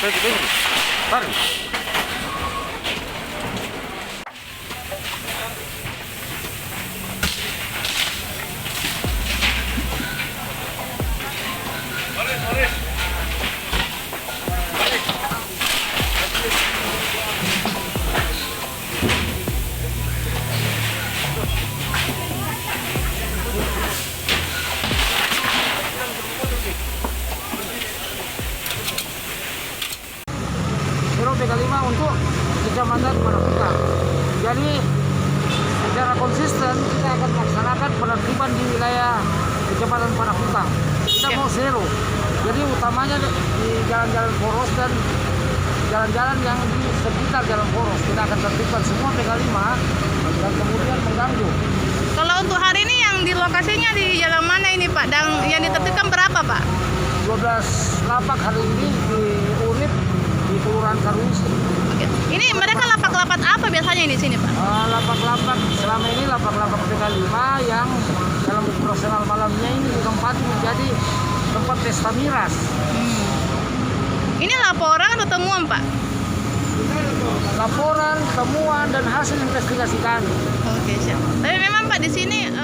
Tunggu. Tarik. Kelima untuk Kecamatan Panakukang. Jadi secara konsisten kita akan melaksanakan penertiban di wilayah Kecamatan Panakukang. Kita mau zero. Jadi utamanya di jalan-jalan poros dan jalan-jalan yang di sekitar jalan poros kita akan tertibkan semua PK5 dan kemudian mengganggu. Kalau untuk hari ini yang di lokasinya di jalan mana ini Pak? Dan yang ditertibkan berapa Pak? 12 lapak hari ini di unit di Kelurahan Karwisi. Oke. Ini mereka lapak-lapak apa biasanya di sini Pak? Lapak-lapak selama ini lapak-lapak PK5 yang dalam operasional malamnya ini ditempati menjadi tempat pesta miras. Ini laporan atau temuan Pak? Laporan, temuan dan hasil investigasi kami. Oke siap. Tapi memang Pak di sini